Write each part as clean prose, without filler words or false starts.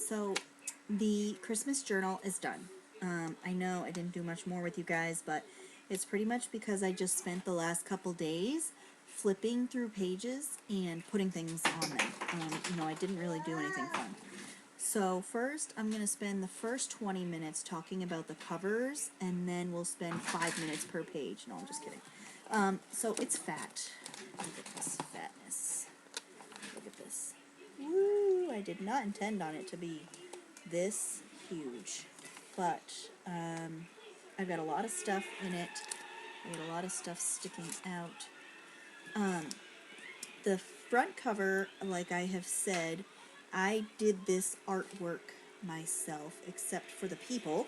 So the Christmas journal is done. I know I didn't do much more with you guys, but it's pretty much because I just spent the last couple days flipping through pages and putting things on them. I didn't really do anything fun. So first, I'm going to spend the first 20 minutes talking about the covers, and then we'll spend 5 minutes per page. No, I'm just kidding. So it's fat. Look at this fatness. Look at this. Woo! I did not intend on it to be this huge, but I've got a lot of stuff in it. I got a lot of stuff sticking out. The front cover, like I have said, I did this artwork myself, except for the people.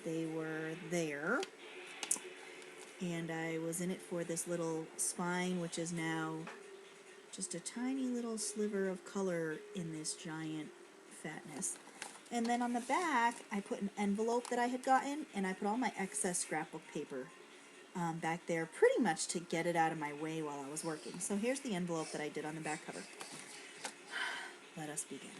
They were there, and I was in it for this little spine, which is now just a tiny little sliver of color in this giant fatness. And then on the back, I put an envelope that I had gotten, and I put all my excess scrapbook paper back there, pretty much to get it out of my way while I was working. So here's the envelope that I did on the back cover. Let us begin.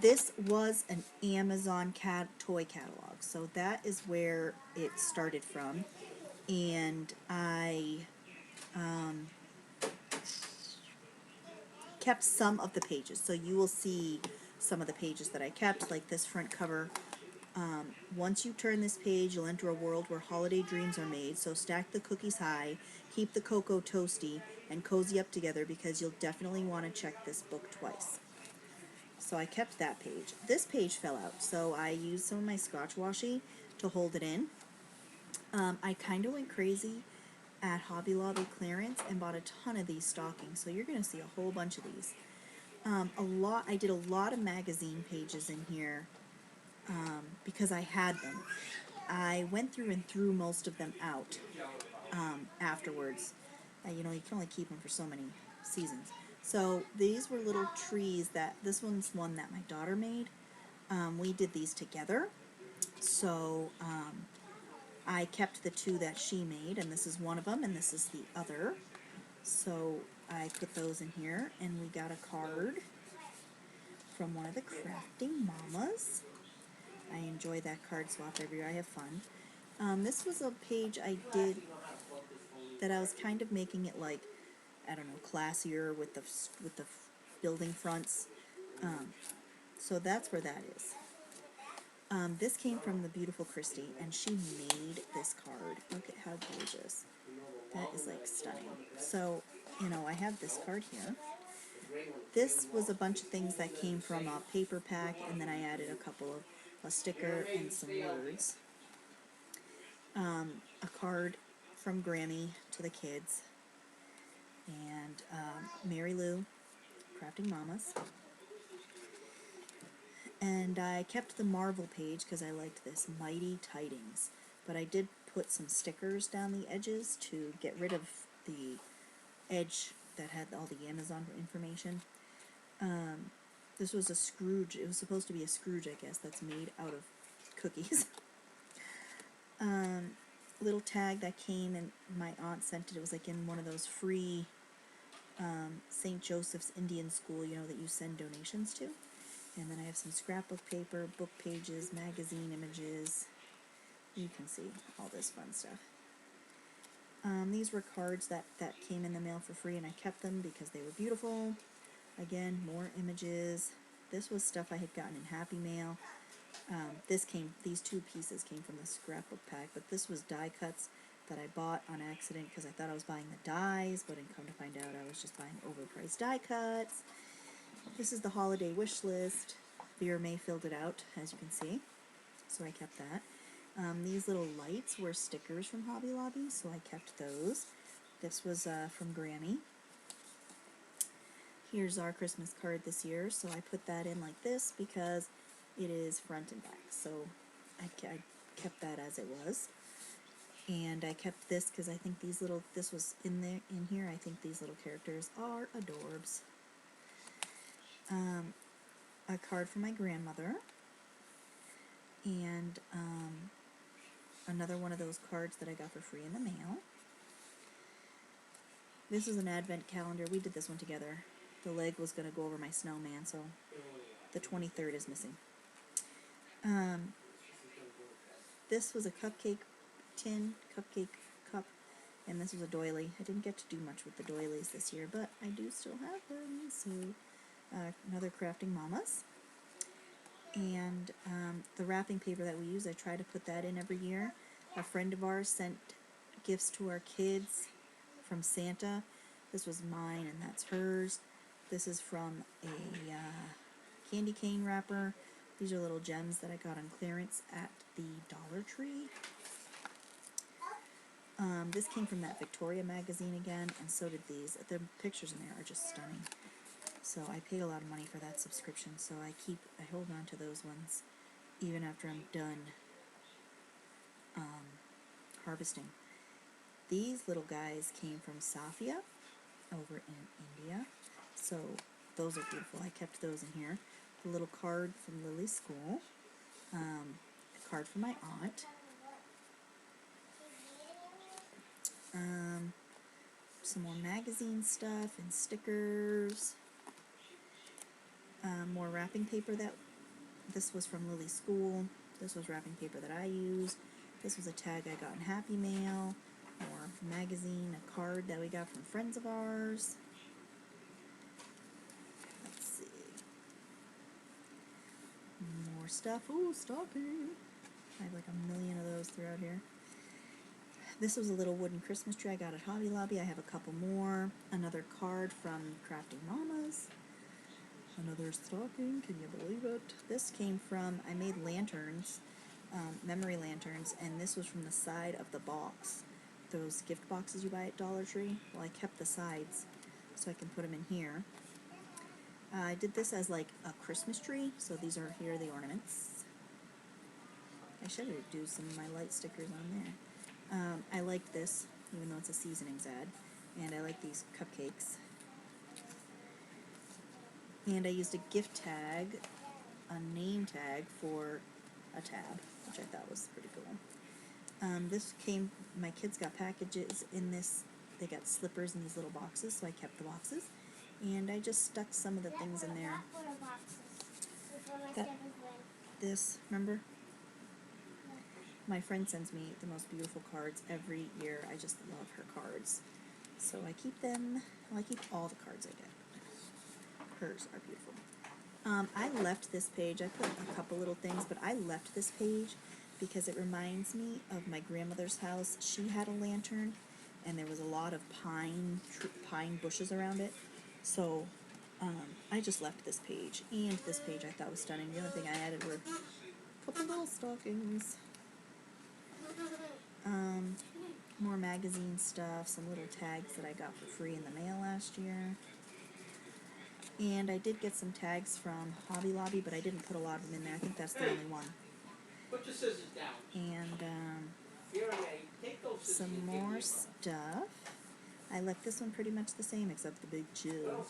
This was an Amazon toy catalog, so that is where it started from. And I kept some of the pages, so you will see some of the pages that I kept, like this front cover. Once you turn this page, you'll enter a world where holiday dreams are made, so stack the cookies high, keep the cocoa toasty, and cozy up together because you'll definitely want to check this book twice. So I kept that page. This page fell out, so I used some of my Scotch washi to hold it in. I kind of went crazy at Hobby Lobby clearance and bought a ton of these stockings, so you're going to see a whole bunch of these. I did a lot of magazine pages in here because I had them. I went through and threw most of them out afterwards. You can only keep them for so many seasons. So these were little trees this one's one that my daughter made. We did these together. So I kept the two that she made, and this is one of them, and this is the other. So I put those in here, and we got a card from one of the crafting mamas. I enjoy that card swap every year. I have fun. This was a page I did that I was kind of making it like, I don't know, classier with the building fronts. So that's where that is. This came from the beautiful Christy, and she made this card. Look at how gorgeous. That is like stunning. So, I have this card here. This was a bunch of things that came from a paper pack, and then I added a sticker and some words. A card from Grammy to the kids, and Mary Lou, Crafting Mamas. And I kept the Marvel page because I liked this, Mighty Tidings. But I did put some stickers down the edges to get rid of the edge that had all the Amazon information. This was a Scrooge. It was supposed to be a Scrooge, I guess, that's made out of cookies. Little tag that came, and my aunt sent it. It was like in one of those free St. Joseph's Indian School, that you send donations to. And then I have some scrapbook paper, book pages, magazine images. You can see all this fun stuff. These were cards that came in the mail for free, and I kept them because they were beautiful. Again, more images. This was stuff I had gotten in Happy Mail. These two pieces came from the scrapbook pack, but this was die cuts that I bought on accident because I thought I was buying the dies, but come to find out I was just buying overpriced die cuts. This is the holiday wish list. Vera May filled it out, as you can see, so I kept that. These little lights were stickers from Hobby Lobby, so I kept those. This was from Grammy. Here's our Christmas card this year, so I put that in like this because it is front and back, so I kept that as it was. And I kept this because I think this was in here, I think these little characters are adorbs. A card from my grandmother, and another one of those cards that I got for free in the mail. This is an advent calendar. We did this one together. The leg was going to go over my snowman, so The 23rd is missing. This was a cupcake cup, and this was a doily. I didn't get to do much with the doilies this year, but I do still have them. So another Crafting Mamas. And the wrapping paper that we use, I try to put that in every year. A friend of ours sent gifts to our kids from Santa. This was mine and that's hers. This is from a candy cane wrapper. These are little gems that I got on clearance at the Dollar Tree. This came from that Victoria magazine again, and so did these. The pictures in there are just stunning. So I paid a lot of money for that subscription, so I hold on to those ones even after I'm done harvesting. These little guys came from Safia over in India, so those are beautiful. I kept those in here. A little card from Lily's school, a card from my aunt, some more magazine stuff and stickers, more wrapping paper. This was from Lily's school. This was wrapping paper that I used. This was a tag I got in Happy Mail, more magazine, a card that we got from friends of ours. Let's see. More stuff. Ooh, stocking. I have like a million of those throughout here. This was a little wooden Christmas tree I got at Hobby Lobby. I have a couple more. Another card from Crafting Mamas. Another stocking. Can you believe it? This came from, I made lanterns, memory lanterns, and this was from the side of the box. Those gift boxes you buy at Dollar Tree. Well, I kept the sides so I can put them in here. I did this as like a Christmas tree, so here are the ornaments. I should do some of my light stickers on there. I like this, even though it's a seasonings ad, and I like these cupcakes. And I used a gift tag, a name tag for a tab, which I thought was pretty cool. This came, my kids got packages in this, they got slippers in these little boxes, so I kept the boxes. And I just stuck some of the things in there. This, remember? My friend sends me the most beautiful cards every year. I just love her cards. So I keep them, well, I keep all the cards I get. Hers are beautiful. I left this page, I put a couple little things, but I left this page because it reminds me of my grandmother's house. She had a lantern, and there was a lot of pine bushes around it. So I just left this page, and this page I thought was stunning. The only thing I added were a couple little stockings. More magazine stuff, some little tags that I got for free in the mail last year. And I did get some tags from Hobby Lobby, but I didn't put a lot of them in there. I think that's the only one. Put your scissors down. And some Some more stuff. I left this one pretty much the same, except the big jug,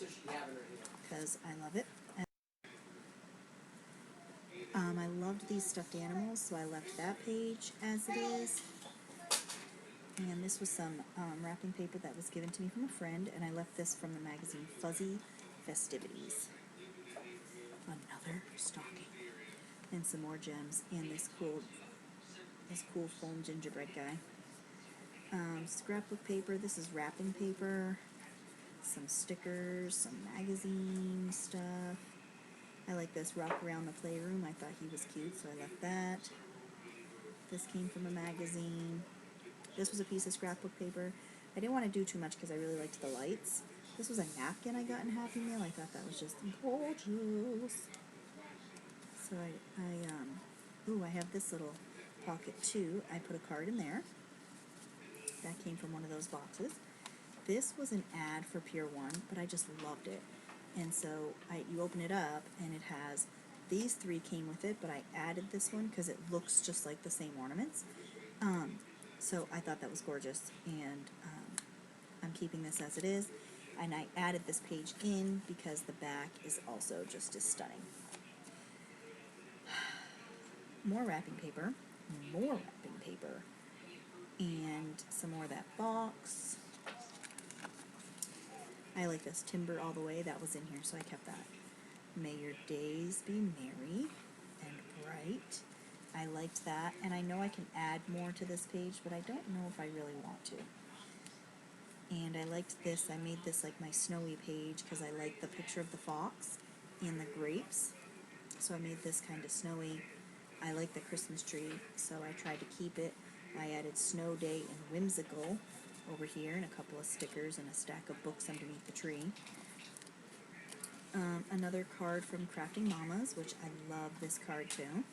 because I love it. I loved these stuffed animals, so I left that page as it is. And this was some wrapping paper that was given to me from a friend, and I left this from the magazine Fuzzy Festivities. Another stocking. And some more gems, and this cool foam gingerbread guy. Scrapbook paper. This is wrapping paper. Some stickers, some magazine stuff. I like this Rock Around the Playroom. I thought he was cute, so I left that. This came from a magazine. This was a piece of scrapbook paper. I didn't want to do too much because I really liked the lights. This was a napkin I got in Happy Meal. I thought that was just gorgeous. So I have this little pocket too. I put a card in there. That came from one of those boxes. This was an ad for Pier 1, but I just loved it. And so you open it up, and it has, these three came with it, but I added this one because it looks just like the same ornaments. So I thought that was gorgeous, and I'm keeping this as it is. And I added this page in because the back is also just as stunning. More wrapping paper, and some more of that box. I like this Timber All the Way. That was in here, so I kept that. May your days be merry and bright. I liked that, and I know I can add more to this page, but I don't know if I really want to. And I liked this. I made this like my snowy page because I like the picture of the fox and the grapes. So I made this kind of snowy. I like the Christmas tree, so I tried to keep it. I added Snow Day and Whimsical over here, and a couple of stickers and a stack of books underneath the tree. Another card from Crafting Mamas, which I love this card too.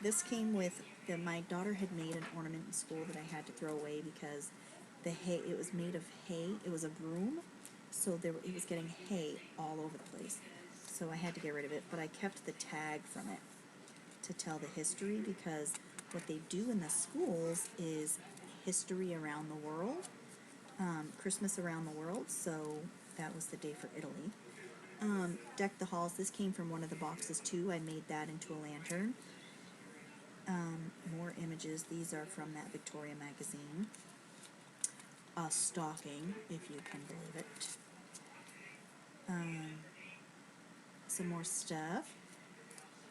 This came with, my daughter had made an ornament in school that I had to throw away because the hay, it was made of hay, it was a broom, so it was getting hay all over the place. So I had to get rid of it, but I kept the tag from it to tell the history, because what they do in the schools is history around the world, Christmas around the world, so that was the day for Italy. Deck the Halls, this came from one of the boxes too. I made that into a lantern. More images, these are from that Victoria magazine. A stocking, if you can believe it. Some more stuff.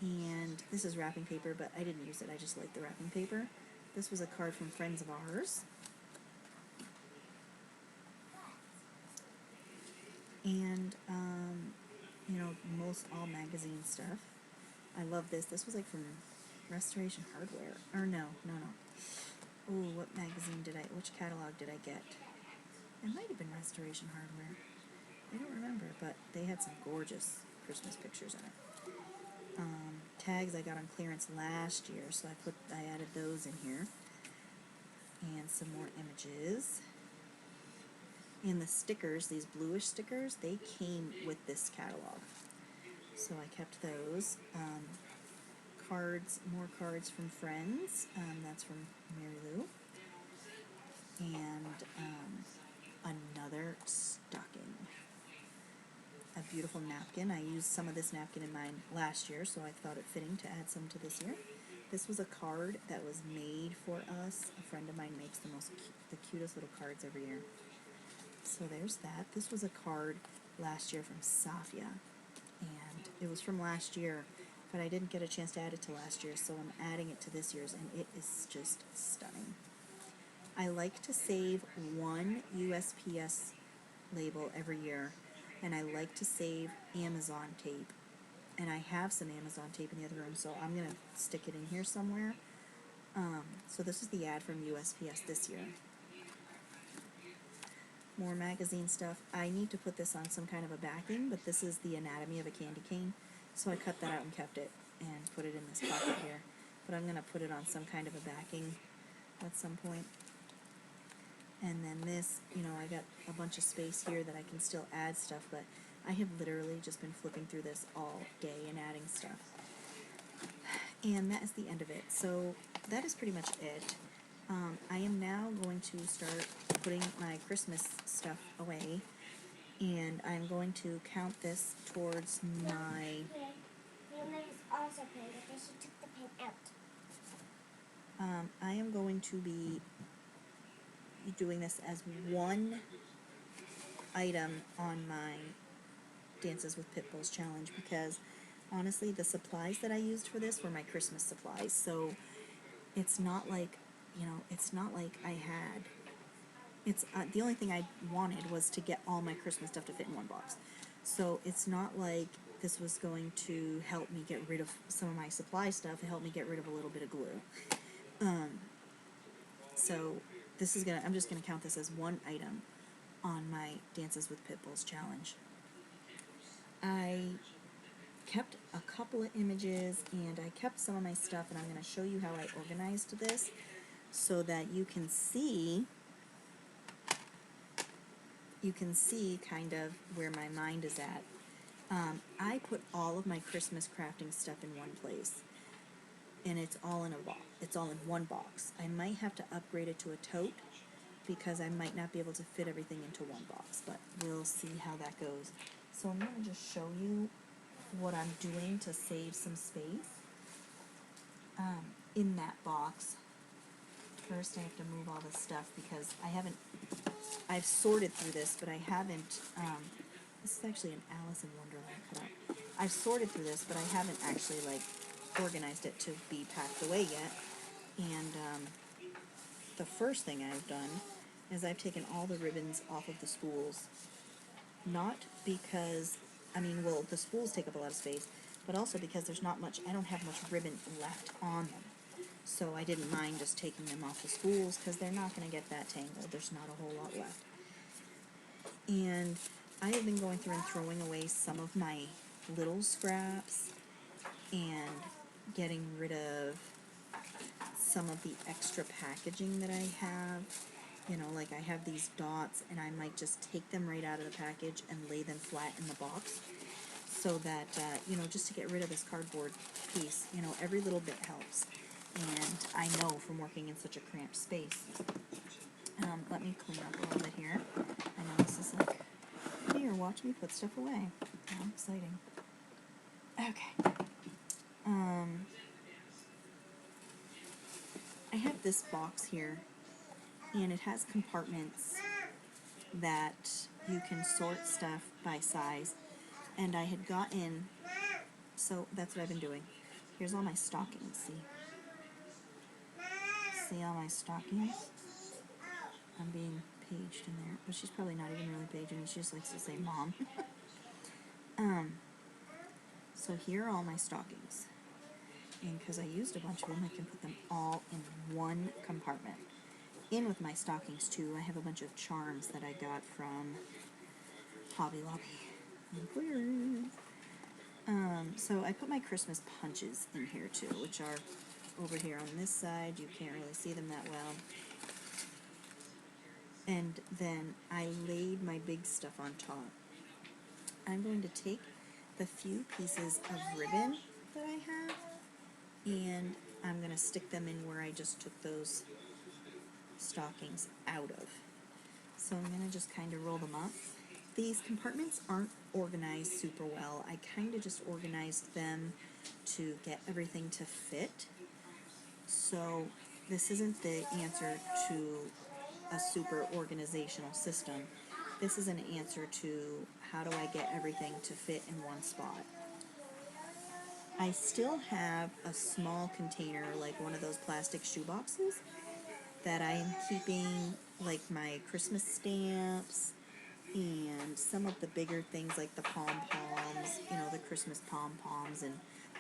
And this is wrapping paper, but I didn't use it, I just like the wrapping paper. This was a card from friends of ours. And, you know, most all magazine stuff. I love this. This was like from Restoration Hardware. Or no. Oh, what magazine which catalog did I get? It might have been Restoration Hardware. I don't remember, but they had some gorgeous Christmas pictures in it. Tags I got on clearance last year, so I added those in here. And some more images. And the stickers, these bluish stickers, they came with this catalog. So I kept those. Cards, more cards from friends. That's from Mary Lou. And another stocking. A beautiful napkin. I used some of this napkin in mine last year, so I thought it fitting to add some to this year. This was a card that was made for us. A friend of mine makes the cutest little cards every year. So there's that. This was a card last year from Safia, and it was from last year, but I didn't get a chance to add it to last year, so I'm adding it to this year's, and it is just stunning. I like to save one USPS label every year, and I like to save Amazon tape, and I have some Amazon tape in the other room, so I'm going to stick it in here somewhere. So this is the ad from USPS this year. More magazine stuff. I need to put this on some kind of a backing, but this is the anatomy of a candy cane, so I cut that out and kept it and put it in this pocket here. But I'm going to put it on some kind of a backing at some point. And then this, you know, I got a bunch of space here that I can still add stuff, but I have literally just been flipping through this all day and adding stuff. And that is the end of it. So that is pretty much it. I am now going to start putting my Christmas stuff away, and I'm going to count this towards my... also paint because she took the paint out. I am going to be doing this as one item on my Dances with Pitbulls challenge, because honestly the supplies that I used for this were my Christmas supplies, so it's not like, you know, it's not like I had, it's the only thing I wanted was to get all my Christmas stuff to fit in one box, so it's not like this was going to help me get rid of some of my supply stuff. It helped me get rid of a little bit of glue. So this is I'm just gonna count this as one item on my Dances with Pitbulls challenge. I kept a couple of images, and I kept some of my stuff, and I'm going to show you how I organized this so that you can see kind of where my mind is at. I put all of my Christmas crafting stuff in one place, and it's all in a box. It's all in one box. I might have to upgrade it to a tote because I might not be able to fit everything into one box, but we'll see how that goes. So I'm going to just show you what I'm doing to save some space in that box. First I have to move all this stuff because I've sorted through this, but I haven't This is actually an Alice in Wonderland cutout. I've sorted through this, but I haven't actually, like, organized it to be packed away yet. And, the first thing I've done is I've taken all the ribbons off of the spools. Not because, I mean, well, the spools take up a lot of space, but also because there's not much, I don't have much ribbon left on them. So I didn't mind just taking them off the spools because they're not going to get that tangled. There's not a whole lot left. And I have been going through and throwing away some of my little scraps and getting rid of some of the extra packaging that I have. You know, like I have these dots and I might just take them right out of the package and lay them flat in the box so that, you know, just to get rid of this cardboard piece. You know, every little bit helps. And I know from working in such a cramped space. Let me clean up a little bit here. I know this is like, here, watch me put stuff away. How exciting. Okay. I have this box here, and it has compartments that you can sort stuff by size. And I had gotten, so that's what I've been doing. Here's all my stockings, see? See all my stockings? I'm being paged in there, but she's probably not even really paging me. She just likes to say mom. So here are all my stockings. And because I used a bunch of them, I can put them all in one compartment. In with my stockings too, I have a bunch of charms that I got from Hobby Lobby. So I put my Christmas punches in here too, which are over here on this side. You can't really see them that well. And then I laid my big stuff on top. I'm going to take the few pieces of ribbon that I have, and I'm going to stick them in where I just took those stockings out of. So I'm going to just kind of roll them up. These compartments aren't organized super well. I kind of just organized them to get everything to fit. So this isn't the answer to a super organizational system. This is an answer to how do I get everything to fit in one spot. I still have a small container, like one of those plastic shoe boxes, that I am keeping like my Christmas stamps and some of the bigger things like the pom-poms, you know, the Christmas pom-poms and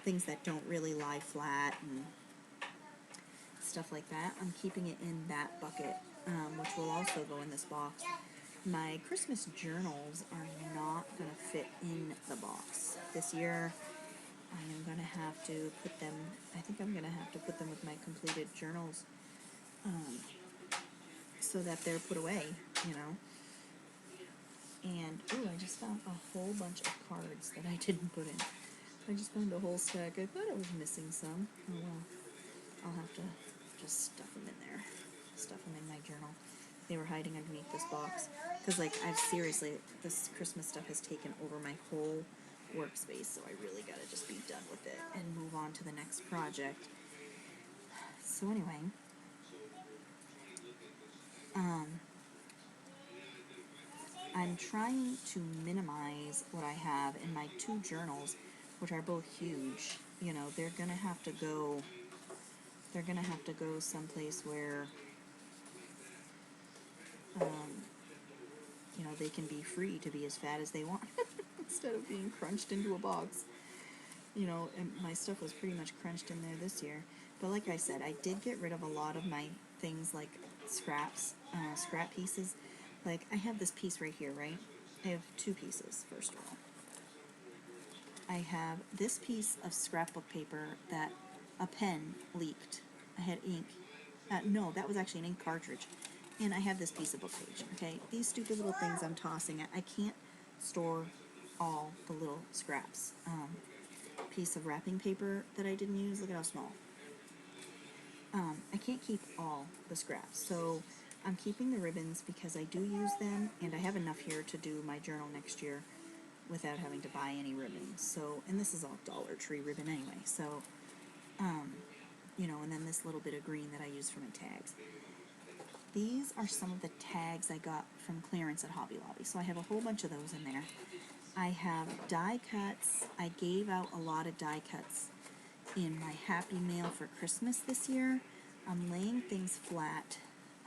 things that don't really lie flat and stuff like that. I'm keeping it in that bucket, which will also go in this box. My Christmas journals are not going to fit in the box. This year, I am going to have to put them, I think I'm going to have to put them with my completed journals so that they're put away, you know. And, ooh, I just found a whole bunch of cards that I didn't put in. I just found a whole stack. I thought it was missing some. Oh well. I'll have to just stuff them in there. Stuff them in my journal. They were hiding underneath this box. Because, like, I've seriously, this Christmas stuff has taken over my whole workspace, so I really gotta just be done with it and move on to the next project. So anyway, I'm trying to minimize what I have in my two journals, which are both huge. You know, they're gonna have to go someplace where, you know, they can be free to be as fat as they want instead of being crunched into a box. You know, and my stuff was pretty much crunched in there this year. But like I said, I did get rid of a lot of my things like scraps, scrap pieces. Like, I have this piece right here, right? I have two pieces, first of all. I have this piece of scrapbook paper that a pen leaked. I had ink. No, that was actually an ink cartridge. And I have this piece of book page, okay? These stupid little things I'm tossing. I can't store all the little scraps. Piece of wrapping paper that I didn't use, look at how small. I can't keep all the scraps, so I'm keeping the ribbons because I do use them, and I have enough here to do my journal next year without having to buy any ribbons. So, and this is all Dollar Tree ribbon anyway, so, you know, and then this little bit of green that I use for my tags. These are some of the tags I got from clearance at Hobby Lobby, so I have a whole bunch of those in there. I have die cuts. I gave out a lot of die cuts in my Happy Mail for Christmas this year. I'm laying things flat.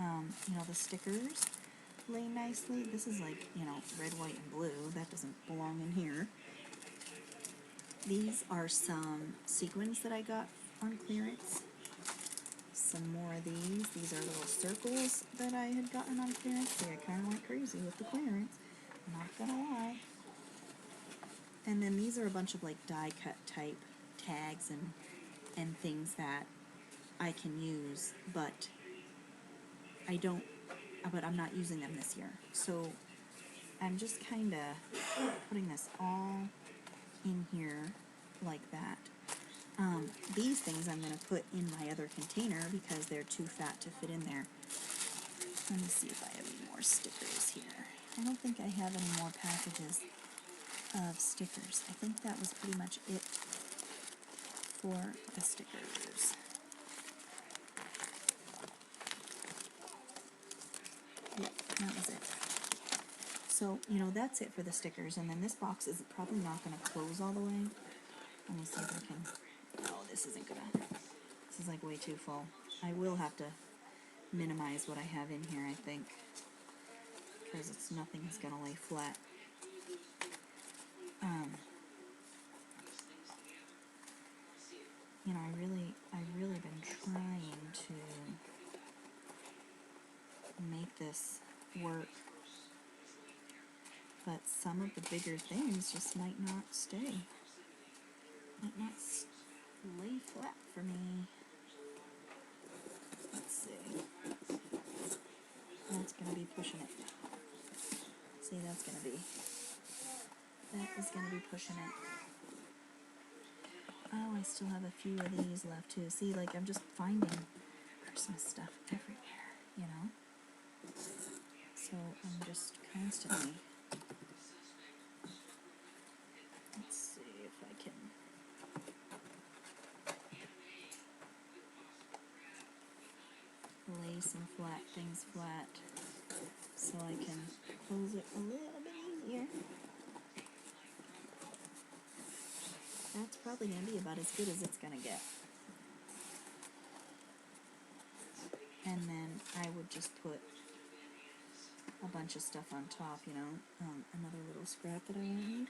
You know, the stickers lay nicely. This is like, you know, red, white, and blue. That doesn't belong in here. These are some sequins that I got on clearance. Some more of these. These are little circles that I had gotten on clearance. See, I kind of went crazy with the clearance. I'm not gonna lie. And then these are a bunch of like die cut type tags and things that I can use, but I'm not using them this year. So I'm just kind of putting this all in here like that. These things I'm going to put in my other container because they're too fat to fit in there. Let me see if I have any more stickers here. I don't think I have any more packages of stickers. I think that was pretty much it for the stickers. Yep, that was it. So, you know, that's it for the stickers. And then this box is probably not going to close all the way. Let me see if I can... Oh, this isn't going to... This is like way too full. I will have to minimize what I have in here, I think. Because nothing's going to lay flat. You know, I've really been trying to make this work. But some of the bigger things just might not stay. Might not lay flat for me. Let's see. That's going to be pushing it. See, that is going to be pushing it. Oh, I still have a few of these left too. See, like I'm just finding Christmas stuff everywhere, you know? So I'm just constantly... Let's see if I can... lay some flat things flat so I can close it a little bit easier. That's probably going to be about as good as it's going to get. And then I would just put a bunch of stuff on top, you know, another little scrap that I won't need.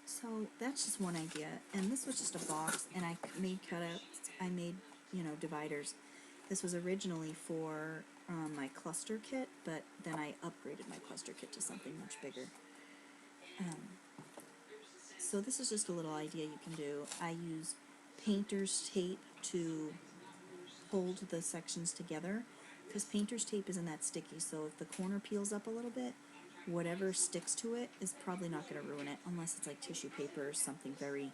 So that's just one idea, and this was just a box, and I made cutouts, I made, you know, dividers. This was originally for my cluster kit, but then I upgraded my cluster kit to something much bigger. So this is just a little idea you can do. I use painter's tape to hold the sections together, because painter's tape isn't that sticky, so if the corner peels up a little bit, whatever sticks to it is probably not going to ruin it, unless it's like tissue paper or something very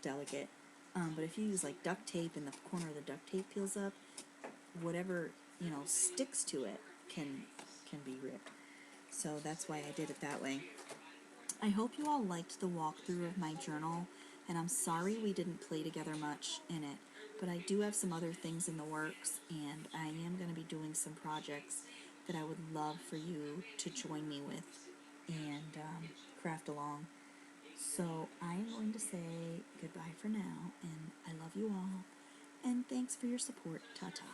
delicate. But if you use like duct tape and the corner of the duct tape peels up, whatever, you know, sticks to it can be ripped. So that's why I did it that way. I hope you all liked the walkthrough of my journal, and I'm sorry we didn't play together much in it, but I do have some other things in the works, and I am going to be doing some projects that I would love for you to join me with and craft along. So I am going to say goodbye for now, and I love you all, and thanks for your support. Ta-ta.